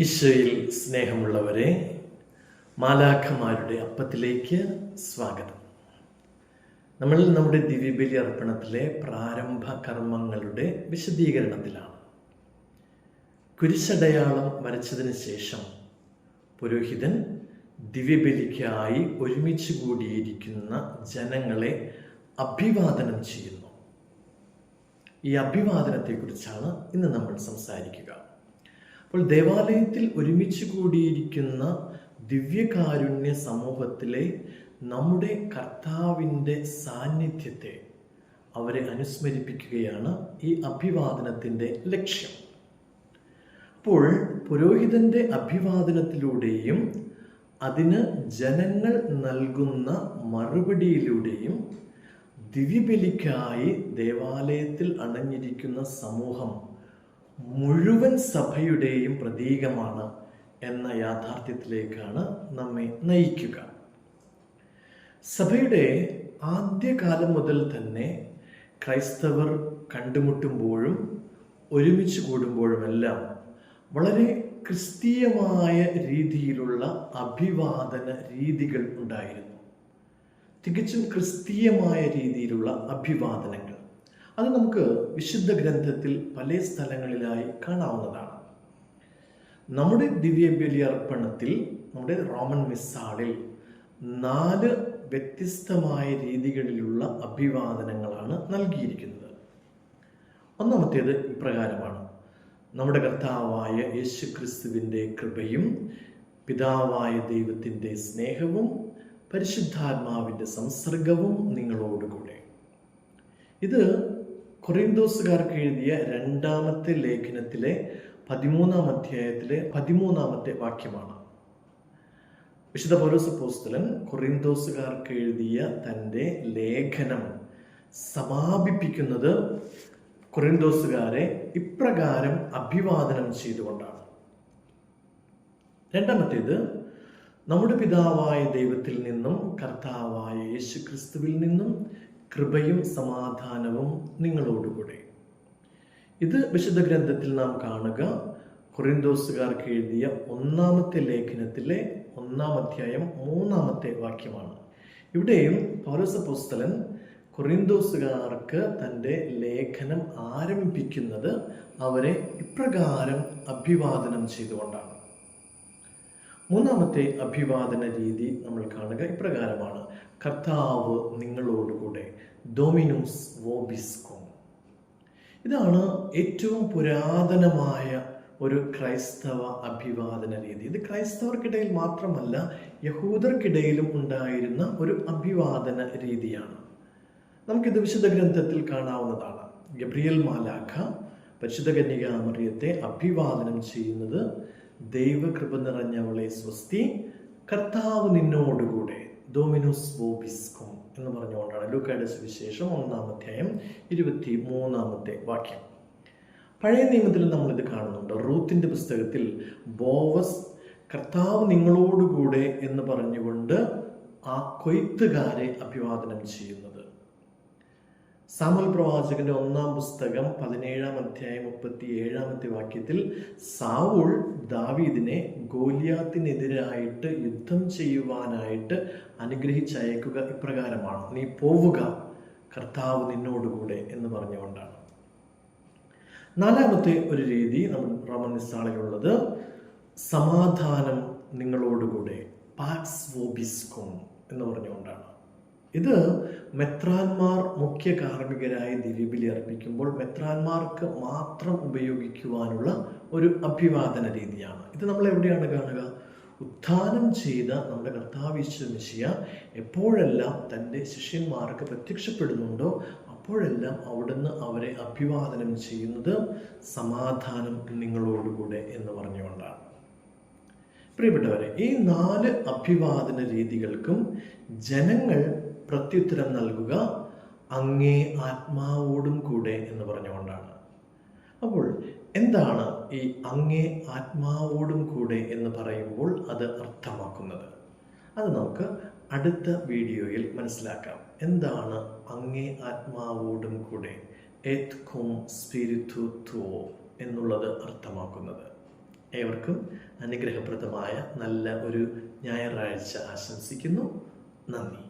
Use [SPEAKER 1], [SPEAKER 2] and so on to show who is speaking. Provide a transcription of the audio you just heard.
[SPEAKER 1] ഈശോയിൽ സ്നേഹമുള്ളവരെ, മാലാഖമാരുടെ അപ്പത്തിലേക്ക് സ്വാഗതം. നമ്മൾ നമ്മുടെ ദിവ്യബലി അർപ്പണത്തിലെ പ്രാരംഭ കർമ്മങ്ങളുടെ വിശദീകരണത്തിലാണ്. കുരിശടയാളം വരച്ചതിന് ശേഷം പുരോഹിതൻ ദിവ്യബലിക്കായി ഒരുമിച്ച് കൂടിയിരിക്കുന്ന ജനങ്ങളെ അഭിവാദനം ചെയ്യുന്നു. ഈ അഭിവാദനത്തെക്കുറിച്ചാണ് ഇന്ന് നമ്മൾ സംസാരിക്കുക. അപ്പോൾ ദേവാലയത്തിൽ ഒരുമിച്ച് കൂടിയിരിക്കുന്ന ദിവ്യകാരുണ്യ സമൂഹത്തിലെ നമ്മുടെ കർത്താവിൻ്റെ സാന്നിധ്യത്തെ അവരെ അനുസ്മരിപ്പിക്കുകയാണ് ഈ അഭിവാദനത്തിൻ്റെ ലക്ഷ്യം. അപ്പോൾ പുരോഹിതൻ്റെ അഭിവാദനത്തിലൂടെയും അതിന് ജനങ്ങൾ നൽകുന്ന മറുപടിയിലൂടെയും ദിവ്യബലിക്കായി ദേവാലയത്തിൽ അണഞ്ഞിരിക്കുന്ന സമൂഹം മുഴുവൻ സഭയുടെയും പ്രതീകമാണ് എന്ന യാഥാർത്ഥ്യത്തിലേക്കാണ് നമ്മെ നയിക്കുക. സഭയുടെ ആദ്യകാലം മുതൽ തന്നെ ക്രൈസ്തവർ കണ്ടുമുട്ടുമ്പോഴും ഒരുമിച്ച് കൂടുമ്പോഴുമെല്ലാം വളരെ ക്രിസ്തീയമായ രീതിയിലുള്ള അഭിവാദന രീതികൾ ഉണ്ടായിരുന്നു. തികച്ചും ക്രിസ്തീയമായ രീതിയിലുള്ള അഭിവാദനങ്ങൾ അത് നമുക്ക് വിശുദ്ധ ഗ്രന്ഥത്തിൽ പല സ്ഥലങ്ങളിലായി കാണാവുന്നതാണ്. നമ്മുടെ ദിവ്യബലി അർപ്പണത്തിൽ, നമ്മുടെ റോമൻ മിസ്സാളിൽ 4 വ്യത്യസ്തമായ രീതികളിലുള്ള അഭിവാദനങ്ങളാണ് നൽകിയിരിക്കുന്നത്. ഒന്നാമത്തേത് ഇപ്രകാരമാണ്: നമ്മുടെ കർത്താവായ യേശുക്രിസ്തുവിൻ്റെ കൃപയും പിതാവായ ദൈവത്തിൻ്റെ സ്നേഹവും പരിശുദ്ധാത്മാവിൻ്റെ സംസർഗവും നിങ്ങളോടുകൂടെ. ഇത് കൊറിന്തോസുകാർക്ക് എഴുതിയ 2-ാമത്തെ ലേഖനത്തിലെ 13-ാം അധ്യായത്തിലെ 13-ാമത്തെ വാക്യമാണ്. വിശുദ്ധ പൗലോസ് അപ്പോസ്തലൻ കൊറിന്തോസുകാർക്ക് എഴുതിയ തൻ്റെ ലേഖനം സമാപിപ്പിക്കുന്നത് കൊറിന്തോസുകാരെ ഇപ്രകാരം അഭിവാദനം ചെയ്തുകൊണ്ടാണ്. രണ്ടാമത്തേത്, നമ്മുടെ പിതാവായ ദൈവത്തിൽ നിന്നും കർത്താവായ യേശുക്രിസ്തുവിൽ നിന്നും കൃപയും സമാധാനവും നിങ്ങളോടുകൂടെ. ഇത് വിശുദ്ധ ഗ്രന്ഥത്തിൽ നാം കാണുക കൊറിന്തോസുകാർക്ക് എഴുതിയ 1-ാമത്തെ ലേഖനത്തിലെ 1-ാം അധ്യായം 3-ാമത്തെ വാക്യമാണ്. ഇവിടെയും പൗലോസ് അപ്പോസ്തലൻ കൊറിന്തോസുകാർക്ക് തൻ്റെ ലേഖനം ആരംഭിക്കുന്നത് അവരെ ഇപ്രകാരം അഭിവാദനം ചെയ്തുകൊണ്ടാണ്. 3-ാമത്തെ അഭിവാദന രീതി നമ്മൾ കാണുക ഇപ്രകാരമാണ്: കർത്താവ് നിങ്ങളോടുകൂടെ, ഡോമിനോസ് വോബിസ്കോം. ഇതാണ് ഏറ്റവും പുരാതനമായ ഒരു ക്രൈസ്തവ അഭിവാദന രീതി. ഇത് ക്രൈസ്തവർക്കിടയിൽ മാത്രമല്ല, യഹൂദർക്കിടയിലും ഉണ്ടായിരുന്ന ഒരു അഭിവാദന രീതിയാണ്. നമുക്കിത് വിശുദ്ധ ഗ്രന്ഥത്തിൽ കാണാവുന്നതാണ്. ഗബ്രിയേൽ മാലാഖ പരിശുദ്ധ കന്യകാമറിയത്തെ അഭിവാദനം ചെയ്യുന്നത് ദൈവകൃപ നിറഞ്ഞവളെ സ്വസ്തി, കർത്താവ് നിന്നോടുകൂടെ, ഡോമിനോസ് വോബിസ്കോം എന്ന് പറഞ്ഞുകൊണ്ടാണ്. ലൂക്കായുടെ സുവിശേഷം 1-ാം അധ്യായം 23-ാമത്തെ വാക്യം. പഴയ നിയമത്തിൽ നമ്മളിത് കാണുന്നുണ്ട്. റൂത്തിന്റെ പുസ്തകത്തിൽ ബോവസ് കർത്താവ് നിങ്ങളോടുകൂടെ എന്ന് പറഞ്ഞുകൊണ്ട് ആ കൊയ്ത്തുകാരെ അഭിവാദനം ചെയ്യുന്നത്. സാമുവേൽ പ്രവാചകന്റെ 1-ാം പുസ്തകം 17-ാം അധ്യായം 37-ാമത്തെ വാക്യത്തിൽ സാവൂൾ ദാവീദിനെ ഗോലിയാത്തിനെതിരായിട്ട് യുദ്ധം ചെയ്യുവാനായിട്ട് അനുഗ്രഹിച്ചയക്കുക ഇപ്രകാരമാണ്: നീ പോവുക, കർത്താവ് നിന്നോടുകൂടെ എന്ന് പറഞ്ഞുകൊണ്ടാണ്. 4-ാമത്തെ ഒരു രീതി നമ്മൾ റോമൻ മിസ്സാളിലുള്ളത് സമാധാനം നിങ്ങളോടുകൂടെ, പാക്സ് വോബിസ്കോം എന്ന് പറഞ്ഞുകൊണ്ടാണ്. ഇത് മെത്രാന്മാർ മുഖ്യ കാർമ്മികരായി ദിവ്യബലി അർപ്പിക്കുമ്പോൾ മെത്രാന്മാർക്ക് മാത്രം ഉപയോഗിക്കുവാനുള്ള ഒരു അഭിവാദന രീതിയാണ്. ഇത് നമ്മൾ എവിടെയാണ് കാണുക? ഉത്ഥാനം ചെയ്ത നമ്മുടെ കർത്താവ് യേശു മിശിഹ എപ്പോഴെല്ലാം തൻ്റെ ശിഷ്യന്മാർക്ക് പ്രത്യക്ഷപ്പെടുന്നുണ്ടോ അപ്പോഴെല്ലാം അവിടുന്ന് അവരെ അഭിവാദനം ചെയ്യുന്നത് സമാധാനം നിങ്ങളോടുകൂടെ എന്ന് പറഞ്ഞുകൊണ്ടാണ്. പ്രിയപ്പെട്ടവരെ, ഈ 4 അഭിവാദന രീതികൾക്കും ജനങ്ങൾ പ്രത്യുത്തരം നൽകുക അങ്ങേ ആത്മാവോടും കൂടെ എന്ന് പറഞ്ഞുകൊണ്ടാണ്. അപ്പോൾ എന്താണ് ഈ അങ്ങേ ആത്മാവോടും കൂടെ എന്ന് പറയുമ്പോൾ അത് അർത്ഥമാക്കുന്നത്? അത് നമുക്ക് അടുത്ത വീഡിയോയിൽ മനസ്സിലാക്കാം. എന്താണ് അങ്ങേ ആത്മാവോടും കൂടെ, എത് കോം സ്പിരിതു തുവോ എന്നുള്ളത് അർത്ഥമാക്കുന്നത്? ഏവർക്കും അനുഗ്രഹപ്രദമായ നല്ല ഒരു ഞായറാഴ്ച ആശംസിക്കുന്നു. നന്ദി.